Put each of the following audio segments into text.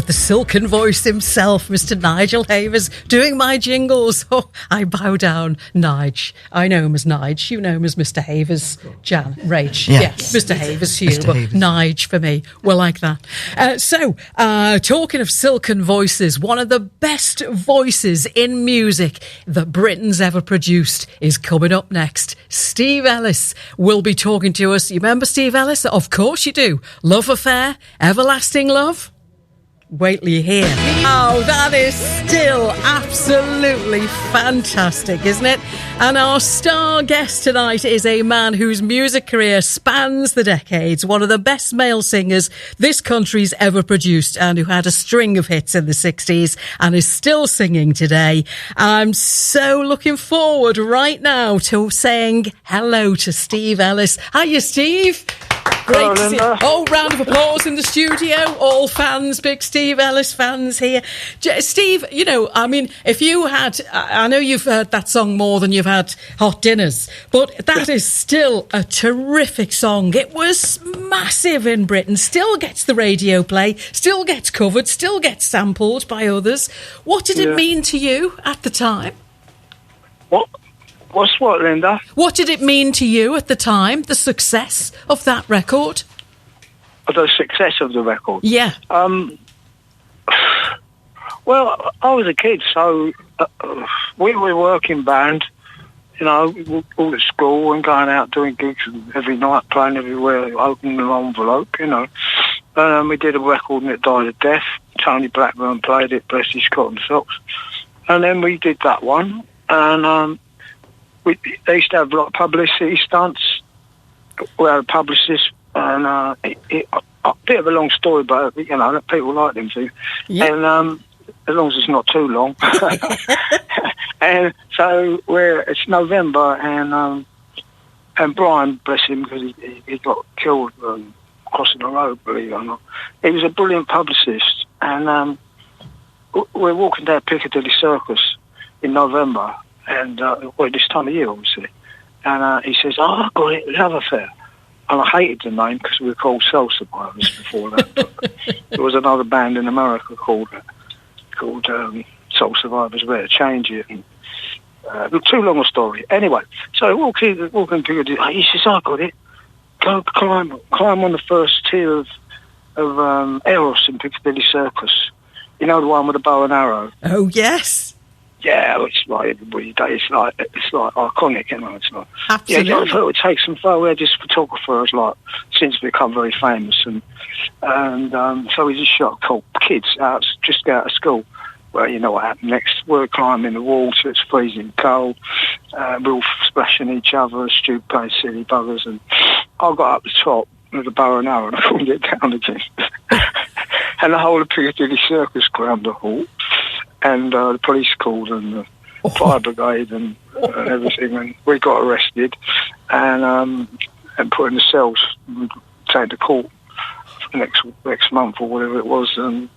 the silken voice himself, Mr. Nigel Havers, doing my jingles. Oh, I bow down, Nige. I know him as Nige. You know him as Mr. Havers. Jan, Rach. Yeah. Yes, Mr. Havers, you, Mr. but Havers. Nige for me. We're like that. Talking of silken voices, one of the best voices in music that Britain's ever produced is coming up next. Steve Ellis will be talking to us. You remember Steve Ellis? Of course you do. Love Affair, Everlasting Love. Wait till you hear. Oh, that is still absolutely fantastic, isn't it? And our star guest tonight is a man whose music career spans the decades, one of the best male singers this country's ever produced, and who had a string of hits in the 60s and is still singing today. I'm so looking forward right now to saying hello to Steve Ellis. Hiya, Steve. Great to see you. Oh, round of applause in the studio. All fans, big Steve Ellis fans here. Steve, you know, I mean, if you had, I know you've heard that song more than you've had hot dinners, but that is still a terrific song. It was massive in Britain, still gets the radio play, still gets covered, still gets sampled by others. What did it mean to you at the time? What's what, Linda? What did it mean to you at the time, the success of that record? The success of the record? Yeah. Well, I was a kid, so we were a working band, you know, all at school and going out doing gigs every night, playing everywhere, opening an envelope, you know. We did a record and it died of death. Tony Blackburn played it, bless his cotton socks. And then we did that one, and they used to have like publicity stunts. We had a publicist, and a bit of a long story, but you know, people like them too. Yep. And as long as it's not too long. And so it's November, and Brian, bless him, because he got killed crossing the road, believe it or not. He was a brilliant publicist, and we're walking down Piccadilly Circus in November. And this time of year, obviously. And he says, I got it, Love Affair. And I hated the name because we were called Soul Survivors before that. But there was another band in America called Soul Survivors. We had to change it. And, too long a story. Anyway, so walking Piccadilly, he says, I got it. Go climb on the first tier of Ellis in Piccadilly Circus. You know, the one with the bow and arrow? Oh, yes. Yeah, it's like everybody does. It's like iconic, you know. It's like absolutely. Yeah, I thought it would take some photos. We had this photographer has like since become very famous, and so we just shot cool kids just out of school. Well, you know what happened next? We're climbing the wall, so it's freezing cold. We're all splashing each other, Stu playing silly buggers, and I got up the top with a bow and arrow, and I couldn't get down again. And the whole of Piccadilly Circus ground the hall. And the police called and the fire brigade and everything, and we got arrested and put in the cells, and taken to court next month or whatever it was, and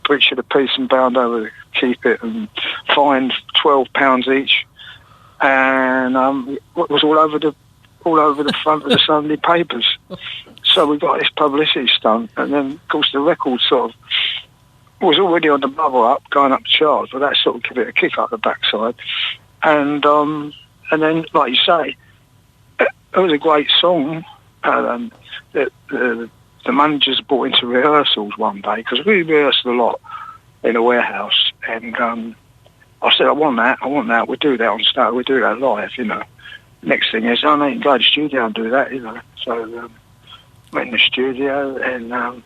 breach of the peace and bound over to keep it, and fined £12 each, and it was all over the front of the Sunday papers. So we got this publicity stunt, and then of course the record sort of was already on the bubble up, going up the charts, but that sort of gave it a kick up the backside. And then, like you say, it was a great song. The managers brought into rehearsals one day, because we rehearsed a lot in a warehouse, and I said, I want that, we'll do that on stage, we'll do that live, you know. Next thing is, I need to go to the studio and do that, you know. So went in the studio, and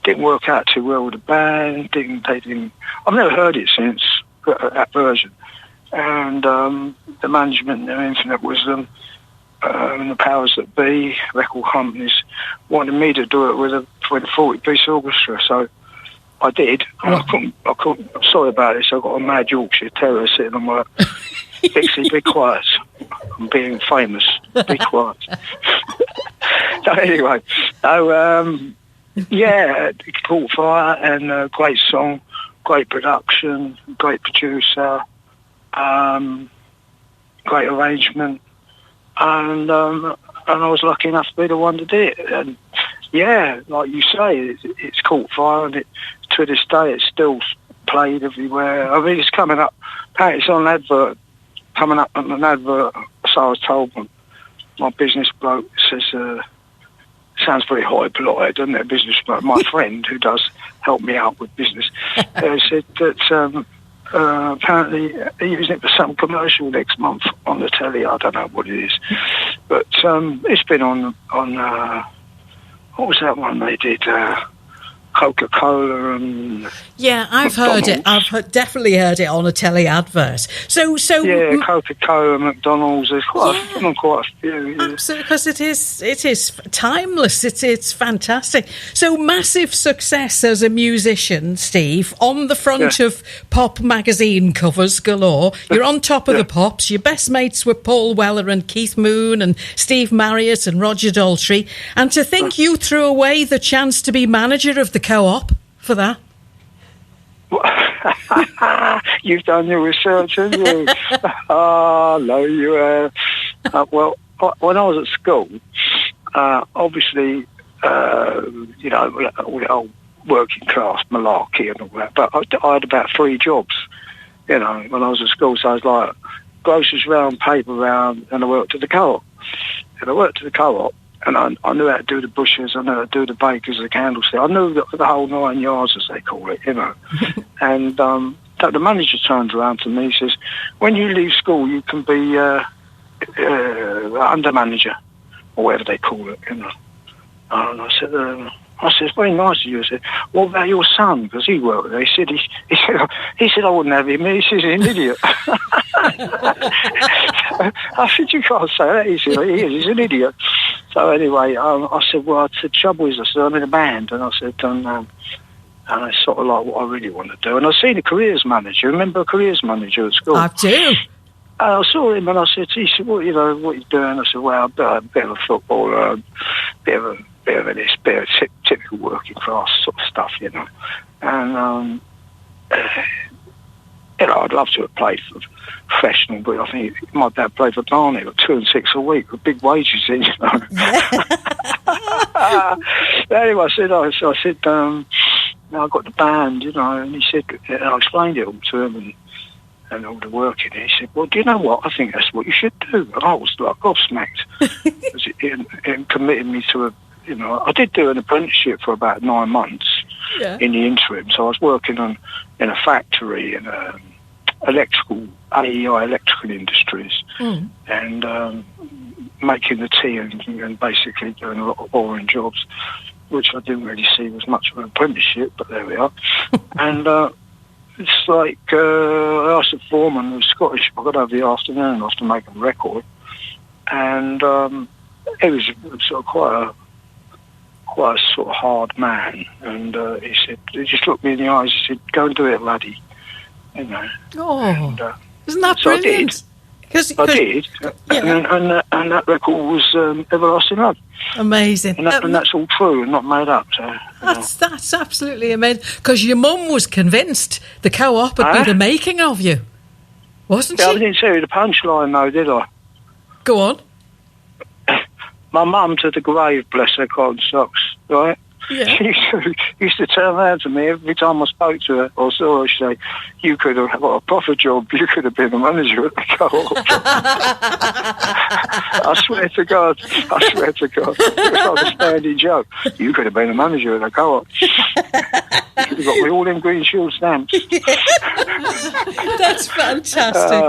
didn't work out too well with the band. I've never heard it since that version. And the management and Infinite Wisdom and the powers that be, record companies, wanted me to do it with a 40-piece orchestra. So I did. And I couldn't. I'm sorry about this. I've got a mad Yorkshire Terrier sitting on my Dixie, be quiet. I'm being famous. Be quiet. So anyway, yeah, it caught fire, and great song, great production, great producer, great arrangement, and I was lucky enough to be the one to do it. And yeah, like you say, it's caught fire, and it to this day, it's still played everywhere. I mean, it's coming up. Apparently, it's on an advert, coming up on an advert. So I was told my business bloke says, sounds very high polite, doesn't it? Business bloke. My friend who does help me out with business said that apparently he's using it for some commercial next month on the telly. I don't know what it is, but it's been on what was that one they did? Coca-Cola and I've heard it. I've definitely heard it on a telly advert. So Coca-Cola, McDonald's. There's quite a few. Yeah. Absolutely, because it is timeless. It's fantastic. So massive success as a musician, Steve. On the front of pop magazine covers galore. You're on top of the pops. Your best mates were Paul Weller and Keith Moon and Steve Marriott and Roger Daltrey. And to think you threw away the chance to be manager of the Co-op for that. You've done your research, haven't you? No, you have. Well, when I was at school, obviously, all working class malarkey and all that, but I had about 3 jobs, when I was at school. So I was like groceries round, paper round, and I worked at the Co-op. And I worked at the Co-op, and I knew how to do the bushes, I knew how to do the bakers, the candlestick. I knew the whole 9 yards, as they call it, And the manager turns around to me and says, when you leave school, you can be under manager, or whatever they call it, And I said, it's very nice of you. I said, what about your son? Because he worked there. He said I wouldn't have him. He said he's an idiot. I said, you can't say that. He said, he's an idiot. So anyway, I said, well, the trouble is, I said, I'm in a band. And I said, and it's sort of like what I really want to do. And I've seen a careers manager. Remember a careers manager at school? I do. I saw him and I said, he said, what are you doing? I said, well, a bit of a footballer, a bit of typical working class sort of stuff, And, I'd love to have played for professional, but I think my dad played for Barney, got 2 and 6 a week with big wages in, Anyway, I said, I got the band, and he said, and I explained it all to him and all the work in it. He said, well, do you know what? I think that's what you should do. And I was like gobsmacked. It committed me to I did do an apprenticeship for about 9 months in the interim. So I was working in a factory in electrical industries and making the tea and basically doing a lot of boring jobs, which I didn't really see was much of an apprenticeship, but there we are. And it's like I asked the foreman, who was Scottish, I got over the afternoon after making a record, and it was sort of quite a sort of hard man, and he just looked me in the eyes. He said, "Go and do it, laddie." Oh, and, isn't that so brilliant? I did, and that record was Everlasting Love. Amazing, and that's all true and not made up. So that's absolutely amazing. Because your mum was convinced the Co-op would be the making of you, wasn't she? I didn't tell you the punchline though, did I? Go on. My mum to the grave, bless her cotton socks, right? Yeah. She used to turn around to me every time I spoke to her or saw her. She'd say, you could have got a proper job. You could have been a manager at the Co-op. I swear to God. It was like a standing joke. You could have been a manager at the Co-op. You could have got me all them Green Shield stamps. That's fantastic.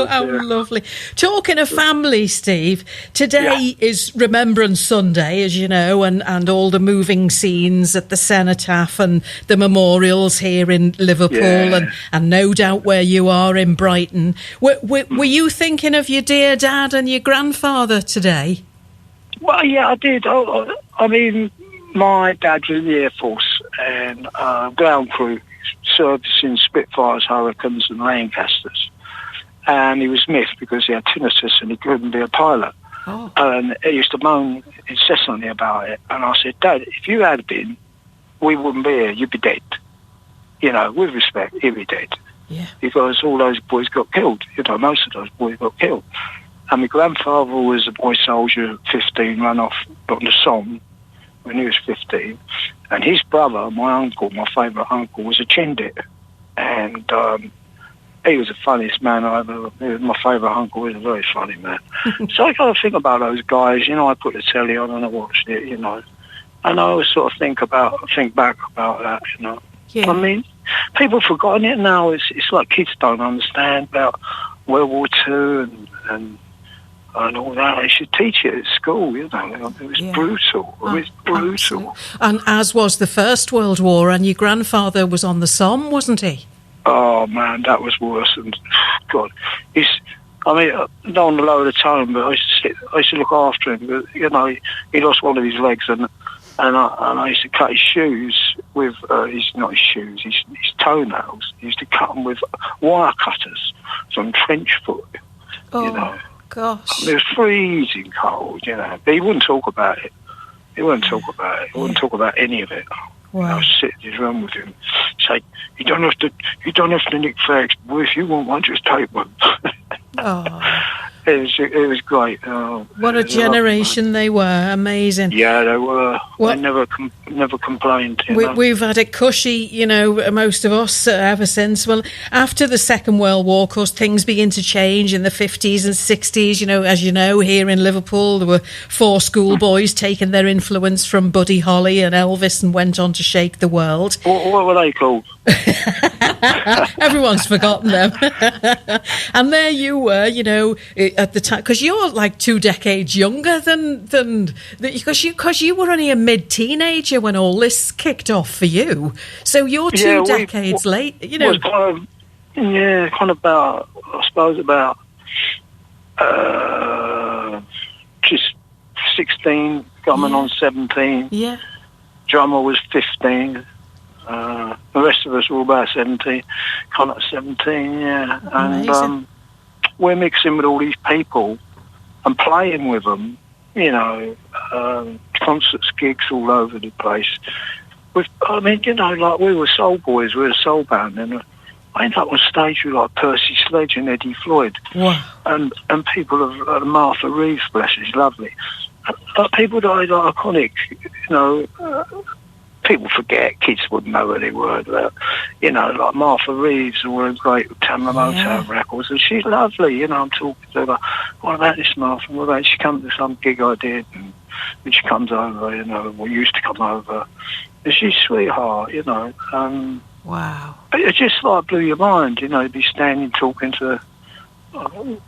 How lovely. Talking of family, Steve, today is Remembrance Sunday, as you know, and all the moving scenes at the cenotaph and the memorials here in Liverpool and no doubt where you are in Brighton. Were you thinking of your dear dad and your grandfather today? Well, yeah, I did. I mean, my dad was in the Air Force and ground crew, servicing Spitfires, Hurricanes and Lancasters. And he was miffed because he had tinnitus and he couldn't be a pilot. Oh. And he used to moan incessantly about it. And I said, Dad, if you had been, we wouldn't be here. You'd be dead. With respect, he'd be dead. Yeah. Because all those boys got killed. Most of those boys got killed. And my grandfather was a boy soldier, 15, ran off on the Somme when he was 15, and his brother, my uncle, my favourite uncle, was a Chindit, and he was the funniest man I ever. My favourite uncle was a very funny man. So I got to think about those guys. I put the telly on and I watched it. And I always sort of think back about that. Yeah. I mean, people have forgotten it now. It's like kids don't understand about World War II and all that. They should teach it at school. It was brutal. It was brutal. Absolutely. And as was the First World War. And your grandfather was on the Somme, wasn't he? Oh man, that was worse than God. I don't want to lower the tone, but I used to look after him. But he lost one of his legs, and I used to cut his shoes with his toenails. He used to cut them with wire cutters, so on trench foot. Oh gosh! It was freezing cold, but he wouldn't talk about it. He wouldn't talk about it. He wouldn't talk about any of it. Wow. I was sitting in his room with him, say, "You don't have to nick fags, boy. If you want one, just take one." Oh. It was great. What a generation they were! Amazing. Yeah, they were. I never complained. We've had it cushy, most of us ever since. Well, after the Second World War, of course, things begin to change in the 50s and 60s. As you know, here in Liverpool, there were 4 schoolboys taking their influence from Buddy Holly and Elvis and went on to shake the world. What were they called? Everyone's forgotten them. And there you were, at the time, because you're like 2 decades younger than because you were only a mid-teenager when all this kicked off for you. So you're 2 decades late, Was kind of about, I suppose, about just 16, coming on 17. Yeah. Drummer was 15. The rest of us were about 17, kind of 17, yeah. And we're mixing with all these people and playing with them, concerts, gigs all over the place. Like we were soul boys, we were a soul band, and I ended up on stage with like Percy Sledge and Eddie Floyd. Wow. And people of Martha Reeves, bless her, she's lovely. People that are like, iconic, people forget, kids wouldn't know where they were, but, like Martha Reeves, all the great Tamla Motown records, and she's lovely, I'm talking to her, what about this Martha, what about, she come to some gig I did, and she comes over, or used to come over, and she's a sweetheart, Wow. It just like blew your mind, to be standing talking to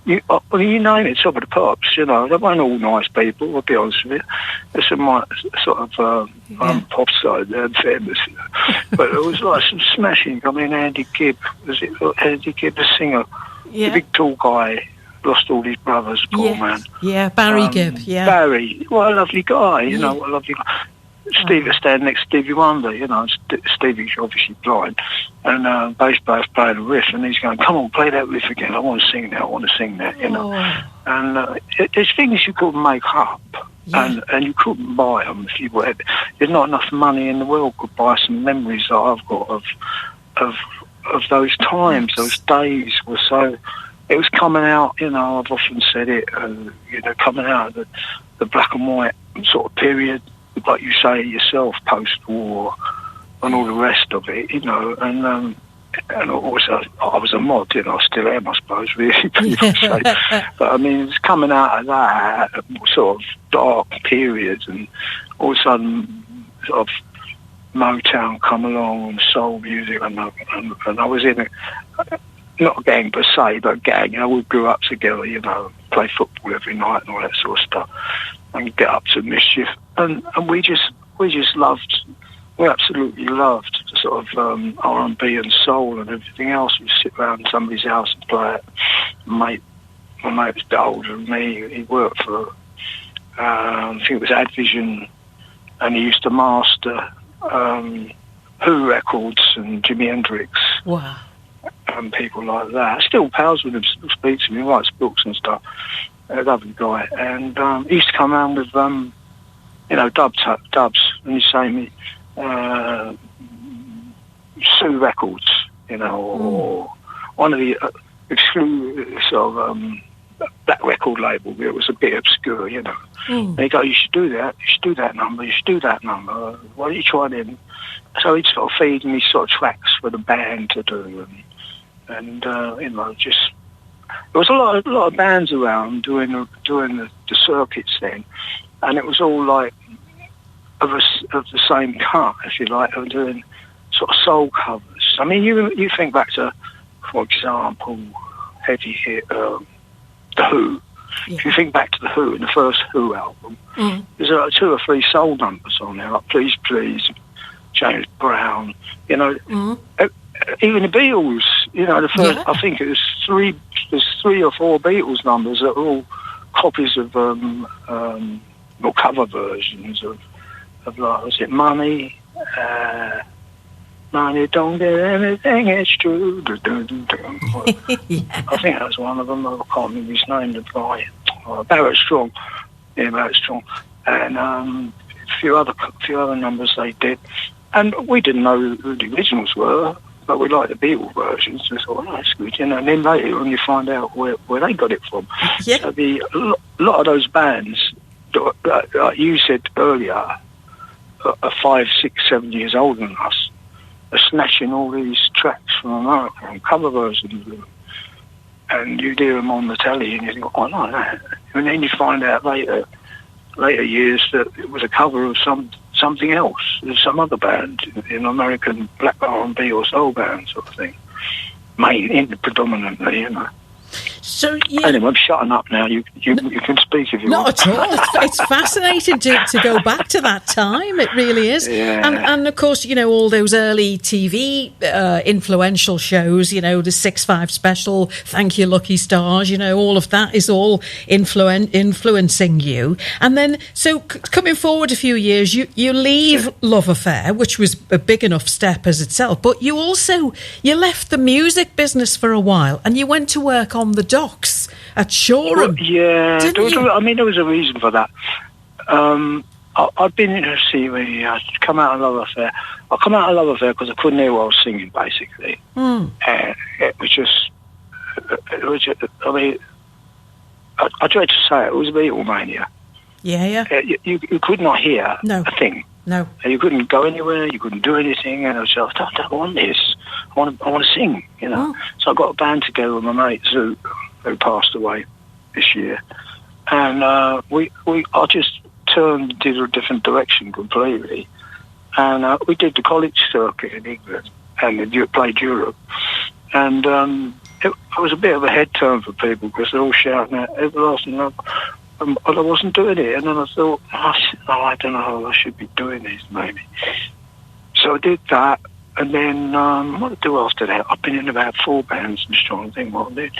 you name it, some of the pops, they weren't all nice people, I'll be honest with you. There's some sort of pop side there, famous, but it was like some smashing. I mean, Andy Gibb, was it Andy Gibb, the singer, the big tall guy, lost all his brothers, poor man. Yeah, Barry Gibb, Barry, what a lovely guy, what a lovely guy. Stevie standing next to Stevie Wonder, Stevie's obviously blind, and bass player's playing a riff, and he's going, "Come on, play that riff again. I want to sing that. I want to sing that." And there's things you couldn't make up, and you couldn't buy them if you were. There's not enough money in the world could buy some memories that I've got of those times. Those days were so. It was coming out, I've often said it, coming out of the black and white sort of period. Like you say yourself, post-war and all the rest of it, and also I was a mod, I still am, I suppose, really, people say. But I mean, it's coming out of that sort of dark periods, and all of a sudden, sort of Motown come along and soul music, and I was in not a gang per se, but a gang. We grew up together, play football every night and all that sort of stuff, and get up to mischief. And we just loved, we absolutely loved sort of R&B and soul and everything else. We'd sit around somebody's house and play it. My mate was a bit older than me. He worked for, I think it was Advision, and he used to master Who records and Jimi Hendrix. Wow. And people like that. Still pals with him, still speaks to me, writes books and stuff. A lovely guy. And he used to come around with, dubs, and he'd say to me, Sue Records, or one of the exclusive sort of that record label. It was a bit obscure, you know. And he'd go, you should do that. You should do that number. You should do that number. Why don't you try them? So he'd sort of feed me sort of tracks for the band to do, and you know, just there was a lot of bands around doing the circuits then, and it was all like of the same cut, if you like, of doing sort of soul covers. I mean, you think back to, for example, heavy hit The Who. Yeah. If you think back to The Who, in the first Who album, there's like 2 or 3 soul numbers on there, like Please Please, James Brown, you know, even the Beatles, you know, the first, I think there's 3 or 4 Beatles numbers that are all copies of, or cover versions of like, was it Money? Money don't get anything, it's true. I think that was one of them. I can't remember his name, the guy. Barrett Strong. Yeah, Barrett Strong. And a few other numbers they did. And we didn't know who the originals were, but we liked the Beatles versions. We thought, oh, that's good, you know. And then later on you find out where they got it from. Yeah. So a lot of those bands, like you said earlier, are 5, 6, 7 years older than us, are snatching all these tracks from America and cover versions of them. And you hear them on the telly and you think, oh, I like that. And then you find out later years that it was a cover of something else. There's some other band, an American black R&B or soul band sort of thing. Predominantly, you know. So anyway, I'm shutting up now. You can speak if you want. Not at all. It's fascinating to go back to that time. It really is. Yeah. And of course, you know, all those early TV influential shows, you know, the 6-5 special, Thank You Lucky Stars, you know, all of that is all influencing you. And then, so coming forward a few years, you leave Love Affair, which was a big enough step as itself, but you left the music business for a while and you went to work on the docks at Shoreham. Well, yeah, there was a reason for that. I'd been in a series. I'd come out of Love Affair. I come out of Love Affair because I couldn't hear what I was singing, basically. And it was just. I mean, I dread to say it was Beatlemania. Yeah. You could not hear a thing. No. You couldn't go anywhere. You couldn't do anything. And I was like, I don't want this. I want to sing, you know. So I got a band together with my mate Zoo, who passed away this year, and I just did a different direction completely, and we did the college circuit in England and played Europe, and it was a bit of a head turn for people because they're all shouting at everlasting love. And I wasn't doing it, and then I thought, I don't know, I should be doing this maybe. So I did that, and then what did I do after that? I've been in about 4 bands. I'm just trying to think what I did.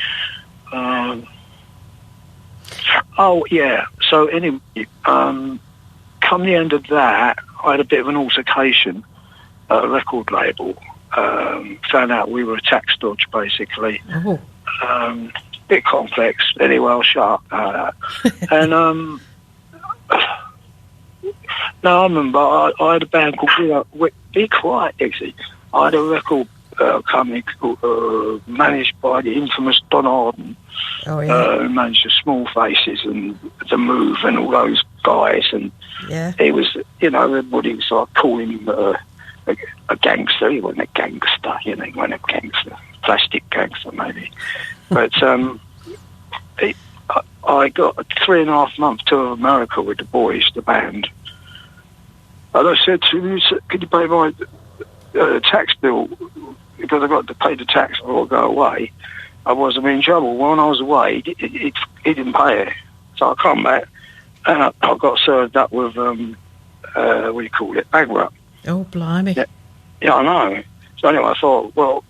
So anyway, come the end of that, I had a bit of an altercation at a record label. Found out we were a tax dodge, basically. Bit complex. Anyway, I'll shut up. And no, I remember I had a band called Be Quiet, actually. I had a record company managed by the infamous Don Arden, who managed the Small Faces and The Move and all those guys. And he was, you know, everybody was like calling him a gangster. He wasn't a gangster, you know, he wasn't a gangster. Plastic gangster, maybe. But I got a 3.5 month tour of America with the boys, the band. And I said to him, "Can you pay my tax bill? Because I got to pay the tax before I go away. Otherwise I'm in trouble." Well, when I was away, he didn't pay it. So I come back and I got served up with, what do you call it, bankrupt. Oh, blimey. Yeah, I know. So anyway, I thought, well,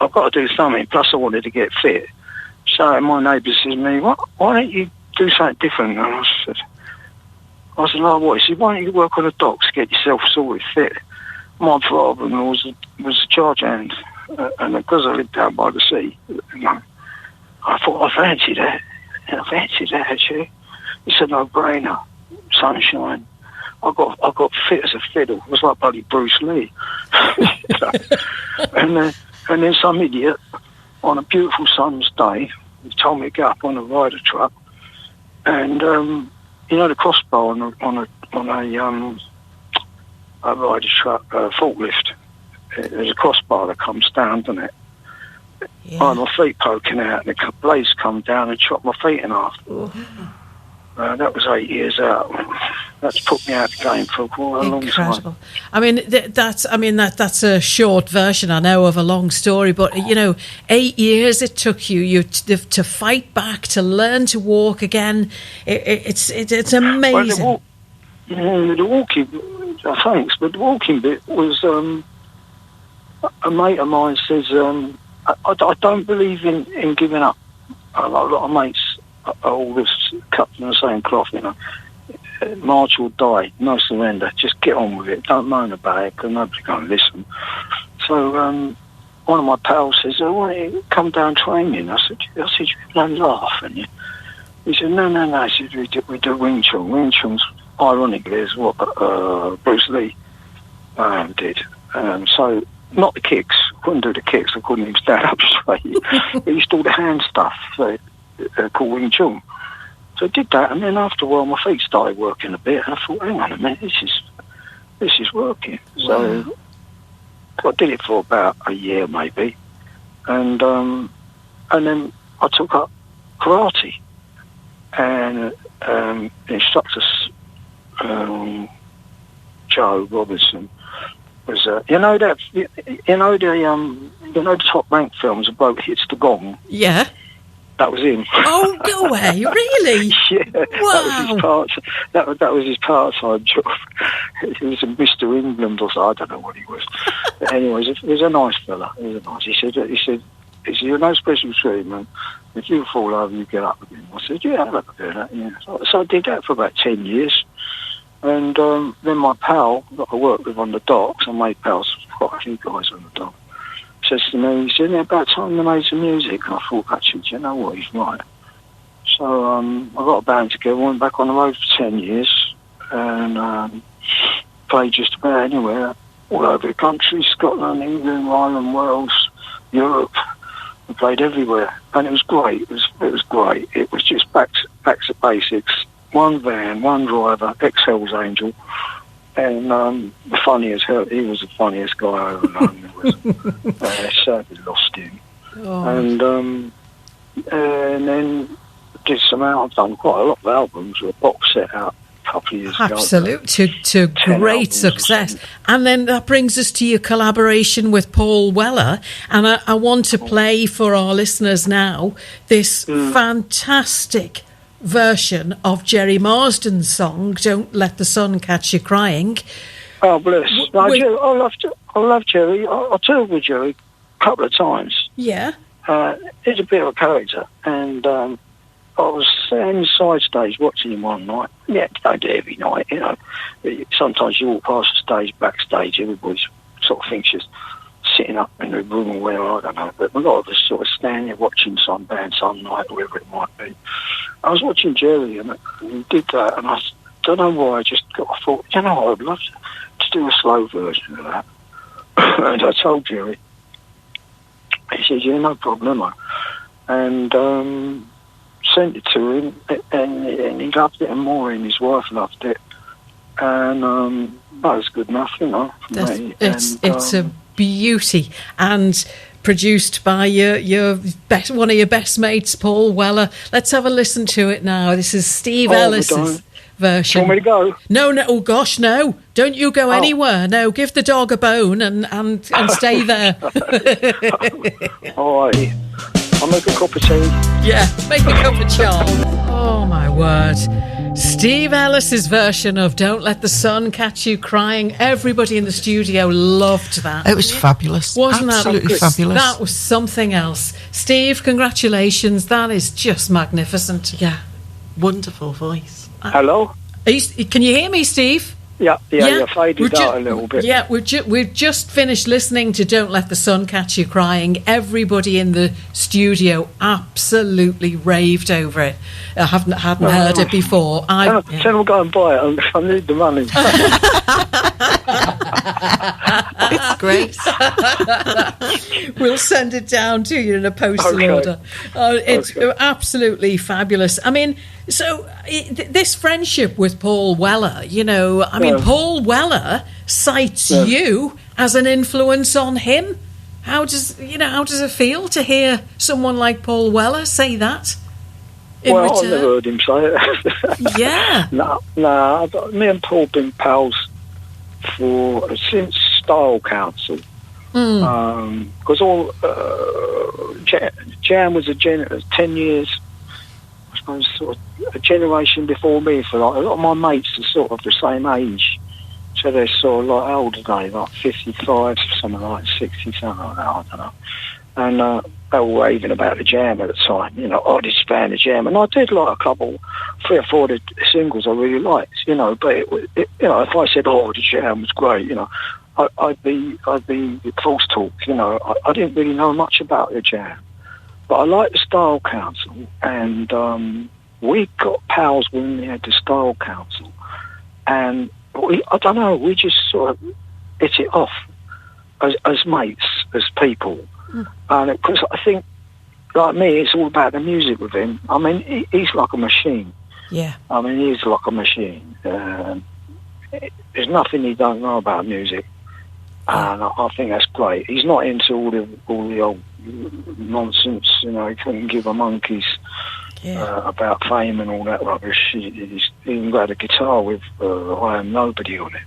I've got to do something. Plus I wanted to get fit. So my neighbour says to me, why don't you do something different? And I said, like what? He said, why don't you work on the docks, get yourself sorted fit? My problem was a charge hand. And because I lived down by the sea, you know, I thought, I fancy that, actually. It's a no-brainer. Sunshine. I got fit as a fiddle. It was like bloody Bruce Lee. And then some idiot on a beautiful summer's day he told me to get up on a rider truck, and you know the crossbar on a rider truck forklift. There's a crossbar that comes down, doesn't it? Yeah. I had my feet poking out, and the blades come down and chopped my feet in half. That was 8 years out. That's put me out of the game for quite a long time. Incredible. I mean, that's a short version, I know, of a long story. But 8 years it took you to fight back, to learn to walk again. It's amazing. Well, the walking, thanks, but the walking bit was a mate of mine says I don't believe in giving up. A lot of mates are all this cut from the same cloth, march or die, no surrender, just get on with it, don't moan about it because nobody's going to listen. So one of my pals says, why don't you come down training? I said you don't laugh, and he said, no, he said, we do Wing Chun. Wing Chun's ironically is what Bruce Lee did. So not the kicks, couldn't do the kicks, I couldn't even stand up straight. But he used to do the hand stuff called Wing Chun. So I did that, and then after a while my feet started working a bit, and I thought, hang on a minute, this is working. Wow. So I did it for about a year maybe, and then I took up karate, and the instructor Joe Robinson was the Top Rank films, a bloke hits the gong. Yeah. That was him. Oh, no way! Really? Yeah. Wow. That was his part-time job. He was a Mr. England or so. I don't know what he was. But anyways, he was a nice fella. He said, you're no special treatment. If you fall over, you get up again. I said, yeah, I'd like to do that. Yeah. So I did that for about 10 years. And then my pal that I worked with on the docks, I made pals with quite a few guys on the dock, says to me, he said, about time they made some music. And I thought, actually, do you know what, he's right. So I got a band together, went back on the road for 10 years, and played just about anywhere, all over the country, Scotland, England, Ireland, Wales, Europe. We played everywhere, and it was great. It was great. It was just back to basics. One van, one driver, ex-Hell's Angel, and funny as hell. He was the funniest guy I ever known. Sadly lost him. Oh. And then did I've done quite a lot of albums, or a box set out a couple of years ago. Absolutely, to great success. And then that brings us to your collaboration with Paul Weller. And I want to play for our listeners now this fantastic version of Jerry Marsden's song, Don't Let the Sun Catch You Crying. Oh, bless. I love Jerry. I toured with Jerry a couple of times. Yeah. He's a bit of a character, and I was inside stage watching him one night. Yeah, don't do it every night, Sometimes you walk past the stage, backstage, everybody sort of thinks you're sitting up in the room where, I don't know, but a lot of us sort of stand there watching some band some night, or whatever it might be. I was watching Jerry, and he did that, and I don't know why, I thought, I'd love to do a slow version of that. And I told Jerry. He said, yeah, no problem. And sent it to him, and he loved it, and Maureen, his wife, loved it. And that was good enough, for me. It's a beauty, and produced by one of your best mates, Paul Weller. Let's have a listen to it now. This is Steve Ellis's version. Do you want me to go? No, oh gosh, no. Don't you go anywhere. No, give the dog a bone and stay there. All right. I'll make a cup of tea. Yeah, make a cup of char. Oh, my word. Steve Ellis's version of Don't Let the Sun Catch You Crying. Everybody in the studio loved that. It was fabulous. Wasn't Absolutely that fabulous. That was something else. Steve, congratulations. That is just magnificent. Yeah, wonderful voice. Hello? Can you hear me, Steve? Yeah, faded out a little bit. Yeah, we've just finished listening to Don't Let the Sun Catch You Crying. Everybody in the studio absolutely raved over it. I hadn't heard it before. Tell them go and buy it. I need the money. great. We'll send it down to you in a postal order. It's absolutely fabulous. I mean, so this friendship with Paul Weller, Paul Weller cites you as an influence on him. How does it feel to hear someone like Paul Weller say that? Well, I've never heard him say it. Yeah. No, me and Paul have been pals since Style Council. Because Jan was 10 years, I suppose, sort of a generation before me. For like a lot of my mates are sort of the same age, so they're sort of like older than me, like 55, something like 60, something like that. I don't know. And they were raving about the Jam at the time. I just found the Jam, and I did like a couple, 3 or 4 of the singles I really liked. But if I said, "Oh, the Jam was great," I'd be false talk. I didn't really know much about the Jam, but I liked the Style Council, and we got pals when we had the Style Council, and I don't know, we just sort of hit it off as mates, as people. And because I think, like me, it's all about the music with him. I mean, he's like a machine. Yeah. I mean, he's like a machine. There's nothing he don't know about music, and I think that's great. He's not into all the old nonsense. He couldn't give a monkey's about fame and all that rubbish. He even got a guitar with "I Am Nobody" on it.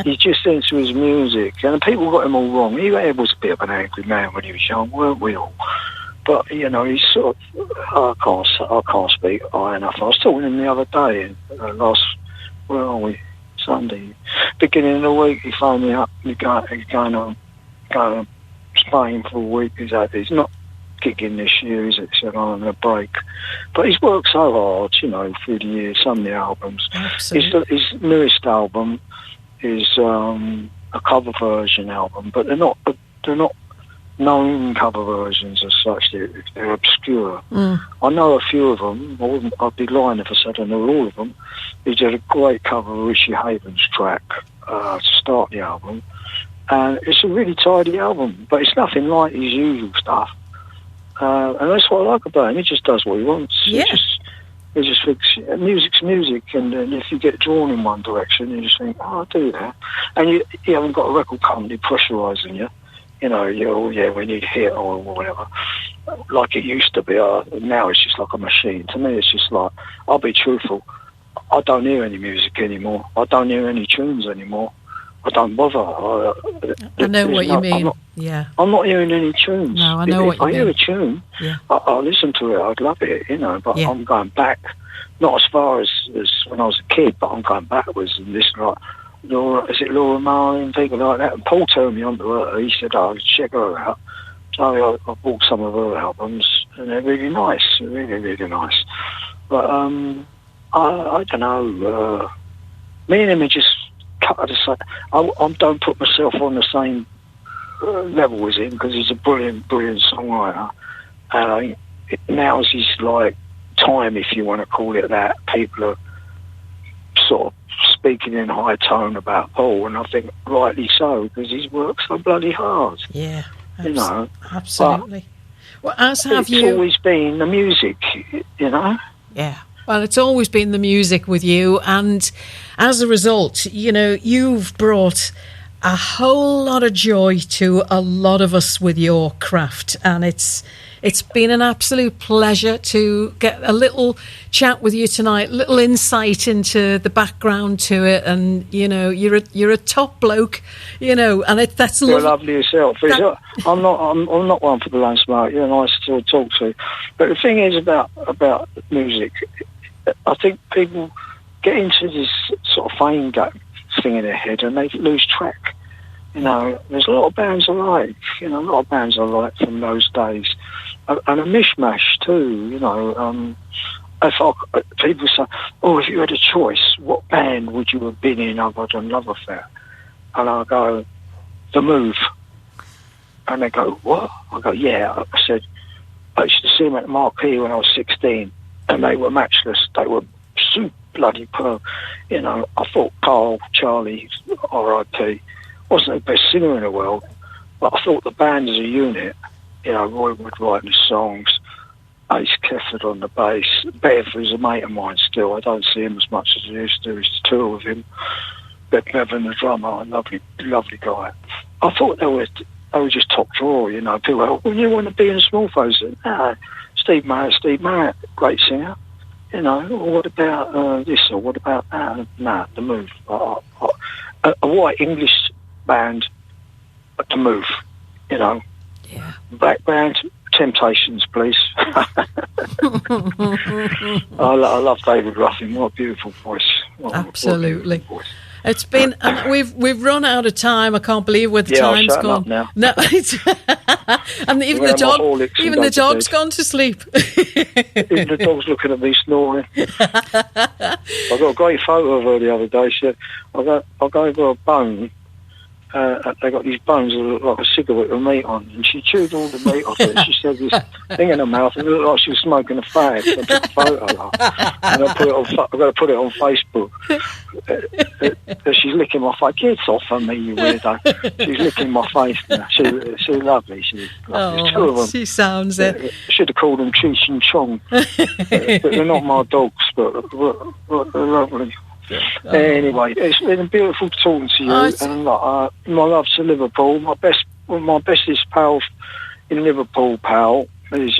He's just into his music, and people got him all wrong. He was a bit of an angry man when he was young, weren't we all? But he's sort of, I can't speak high enough. I was talking to him the other day, where are we? Sunday, beginning of the week. He phoned me up. He's going to Spain for a week. He's not gigging this year. He said, I'm on a break. But he's worked so hard, through the years, some of the albums. His newest album is a cover version album, but they're not known cover versions as such. They're obscure. I know a few of them. I'd be lying if I said I know all of them. He did a great cover of Richie Havens' track to start the album, and it's a really tidy album, but it's nothing like his usual stuff. And that's what I like about him. He just does what he wants. Yeah. He just thinks music's music, and if you get drawn in one direction, you just think, I'll do that. And you haven't got a record company pressurising you. We need a hit or whatever, like it used to be. Now it's just like a machine. To me, it's just like, I'll be truthful, I don't hear any music anymore. I don't hear any tunes anymore. I don't bother. I know what you mean. I'm not hearing any tunes. No, I know what you mean. If I hear a tune, I'll listen to it. I'd love it, but I'm going back, not as far as when I was a kid, but I'm going backwards and listening like Laura Marley and people like that. And Paul turned me on to her. He said, check her out. So I bought some of her albums, and they're really nice, really, really nice. But I don't know. Me and him are just cut at the same. I don't put myself on the same level as him because he's a brilliant, brilliant songwriter. And now's his time, if you want to call it that. People are sort of speaking in high tone about Paul, and I think rightly so because he's worked so bloody hard. Yeah, But absolutely. Well, as have you. It's always been the music, Yeah. Well, it's always been the music with you, and as a result, you've brought a whole lot of joy to a lot of us with your craft, and it's been an absolute pleasure to get a little chat with you tonight, little insight into the background to it, and you're a top bloke, and that's you're lovely yourself. I'm not one for the lone smoke. You're nice to talk to, but the thing is about music, I think people get into this sort of fame thing in their head and they lose track. There's a lot of bands I like, from those days. And a mishmash too, people say, if you had a choice, what band would you have been in other than Love Affair? And I go, The Move. And they go, what? I go, yeah. I said, I used to see them at the Marquee when I was 16, and they were matchless. They were super bloody pro. I thought Carl, Charlie, R.I.P., wasn't the best singer in the world, but I thought the band as a unit, you know, Roy Wood writing the songs, Ace Clifford on the bass. Bev is a mate of mine still. I don't see him as much as I used to. Used to tour with him. Bevan, the drummer, a lovely guy. I thought they were just top draw, you know. People go, well, you want to be in a small phase? No, Steve Marriott, great singer. You know, well, what about this or what about that? Nah, The Move. A white English band, The Move, you know. Yeah. Black band, Temptations, please. I love David Ruffin. What a beautiful voice. Absolutely. What a beautiful voice. It's been, and we've run out of time. I can't believe where the time's I'll shut gone. up now. No, it's, and even the dog's gone to sleep. Even the dog's looking at me snoring. I got a great photo of her the other day. She said, I gave her a bone. They got these bones that look like a cigarette with meat on, and she chewed all the meat off it. She said this thing in her mouth, and it looked like she was smoking a fag. So I took a photo of her, and I've got to put it on Facebook. She's licking my face. Get off of me, you weirdo. She's licking my face now. She's lovely. She's lovely. Two of them. She sounds it. Should have called them Cheech and Chong. But they're not my dogs, but they're lovely. Anyway, it's been beautiful talking to you, and my love to Liverpool. My bestest pal in Liverpool, is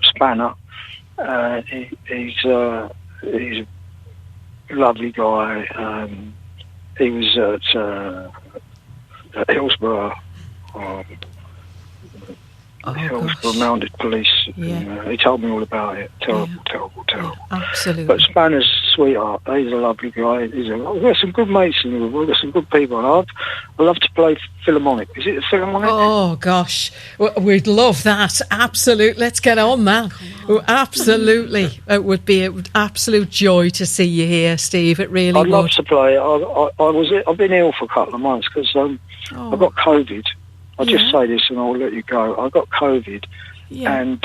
Spanner. He's a lovely guy. He was at Hillsborough. Hillsborough Mounted Police. Yeah. He told me all about it. Terrible. Yeah, absolutely. But Spanner's a sweetheart. He's a lovely guy. We've got some good mates in Liverpool. We've got some good people. I love to play Philharmonic. Is it the Philharmonic? Oh, gosh. We'd love that. Absolutely. Let's get on, man. Absolutely. It would be an absolute joy to see you here, Steve. It really would. I'd love to play. I've been ill for a couple of months because I got COVID. I'll just say this and I'll let you go. I got COVID and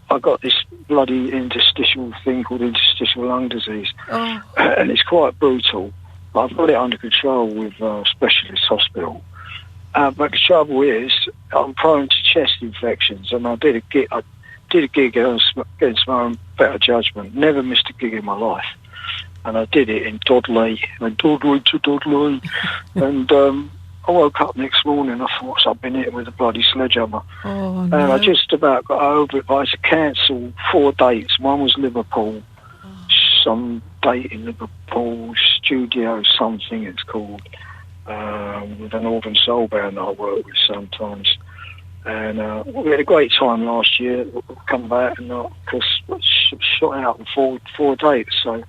I got this bloody interstitial thing called interstitial lung disease. Oh. And it's quite brutal. But I've got it under control with specialist hospital. But the trouble is I'm prone to chest infections, and I did a gig against my own better judgment. Never missed a gig in my life. And I did it in Dudley. And I woke up next morning, I thought I'd been hit with a bloody sledgehammer. Oh, no. And I just about got over it. I had to cancel 4 dates. One was Liverpool, some date in Liverpool, Studio something it's called, with a Northern Soul band that I work with sometimes. And we had a great time last year. Come back and of course shot out in four dates. So